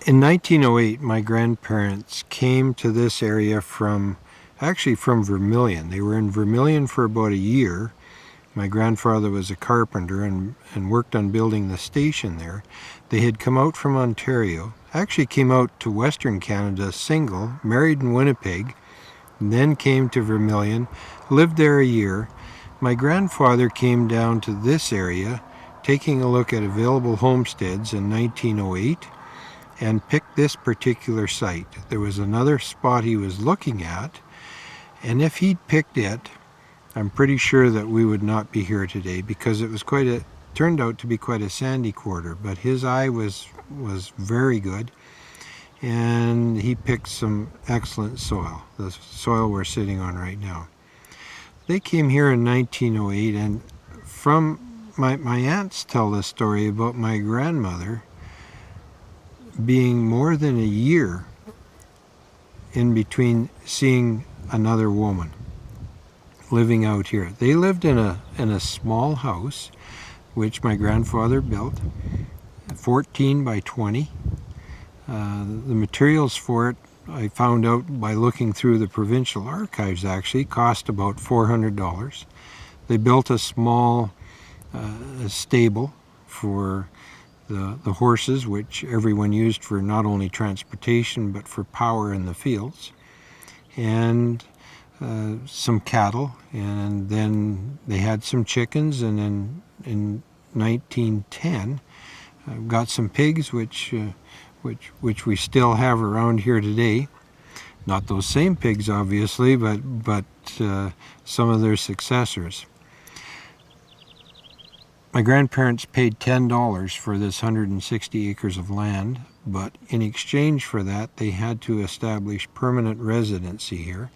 In 1908, my grandparents came to this area from Vermilion. They were in Vermilion for about a year. My grandfather was a carpenter and worked on building the station there. They had come out from Ontario, actually came out to Western Canada single, married in Winnipeg, and then came to Vermilion, lived there a year. My grandfather came down to this area, taking a look at available homesteads in 1908, and picked this particular site. There was another spot he was looking at, and if he'd picked it, I'm pretty sure that we would not be here today, because it was turned out to be quite a sandy quarter, but his eye was very good, and he picked some excellent soil, the soil we're sitting on right now. They came here in 1908, and from my aunts tell the story about my grandmother being more than a year in between seeing another woman living out here. They lived in a small house which my grandfather built, 14 by 20. The materials for it, I found out by looking through the provincial archives, actually cost about $400. They built a small stable for the horses, which everyone used for not only transportation but for power in the fields, and some cattle, and then they had some chickens, and then in 1910 got some pigs, which we still have around here today. Not those same pigs, obviously, but some of their successors. My grandparents paid $10 for this 160 acres of land, but in exchange for that, they had to establish permanent residency here,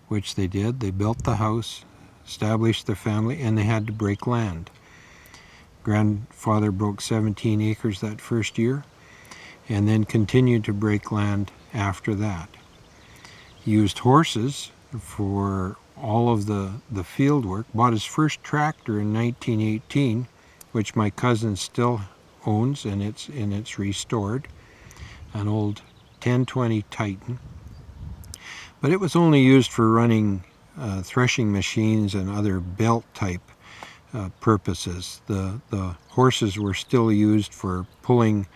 which they did. They built the house, established their family, and they had to break land. Grandfather broke 17 acres that first year, and then continued to break land after that. He used horses for all of the field work, bought his first tractor in 1918, which my cousin still owns, and it's restored, an old 1020 Titan. But it was only used for running threshing machines and other belt type purposes. The horses were still used for pulling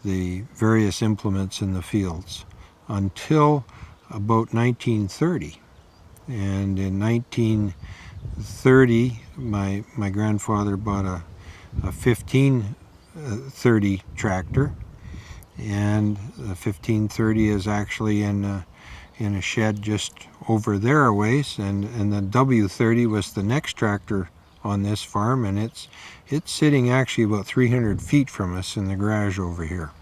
the various implements in the fields until about 1930. And in 1930, my grandfather bought a 1530 tractor, and the 1530 is actually in a shed just over there a ways, and the W30 was the next tractor on this farm, and it's sitting actually about 300 feet from us in the garage over here.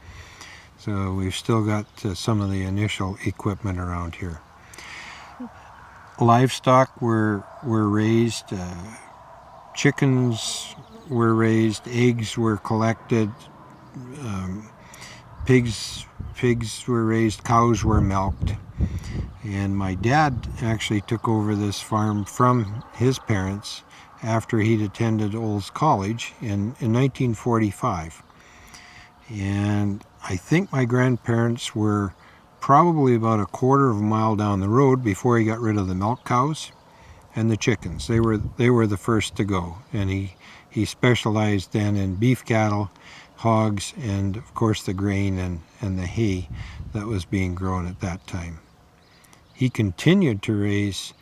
So we've still got some of the initial equipment around here. Livestock were raised, chickens were raised, eggs were collected, pigs were raised, cows were milked. And my dad actually took over this farm from his parents after he'd attended Olds College in 1945. And I think my grandparents were probably about a quarter of a mile down the road before he got rid of the milk cows and the chickens. They were the first to go, and he specialized then in beef cattle, hogs, and of course the grain and the hay that was being grown at that time. He continued to raise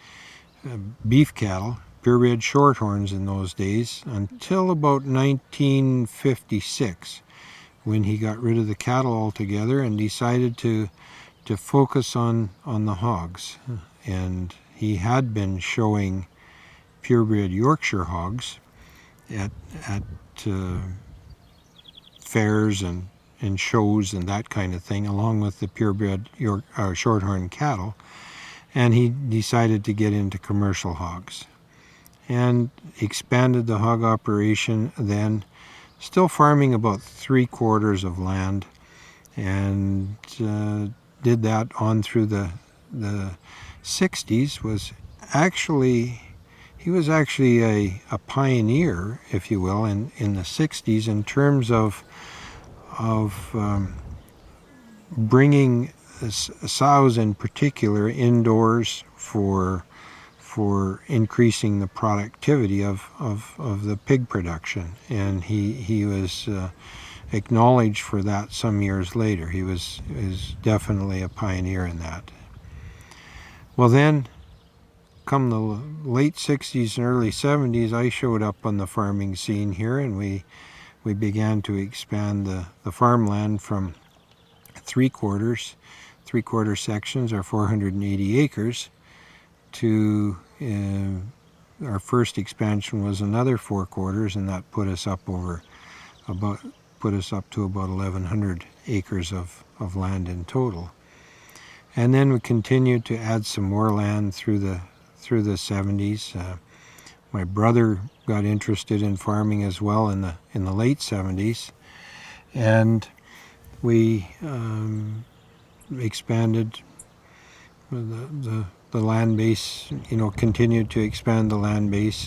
beef cattle, purebred shorthorns in those days, until about 1956, when he got rid of the cattle altogether and decided to focus on the hogs. And he had been showing purebred Yorkshire hogs at fairs and shows and that kind of thing, along with the purebred shorthorn cattle. And he decided to get into commercial hogs and expanded the hog operation then, still farming about 3/4 of land, and did that on through the 60s. He was actually a pioneer, if you will, in the 60s in terms of bringing sows in particular indoors for increasing the productivity of the pig production, and he was acknowledged for that some years later. He is definitely a pioneer in that. Well, then, come the late 60s and early 70s, I showed up on the farming scene here, and we began to expand the farmland from three-quarter sections, or 480 acres, to our first expansion was another 4 quarters, and that put us up to about 1,100 acres of land in total. And then we continued to add some more land through the 70s. My brother got interested in farming as well in the late 70s, and we expanded the land base, continued to expand the land base.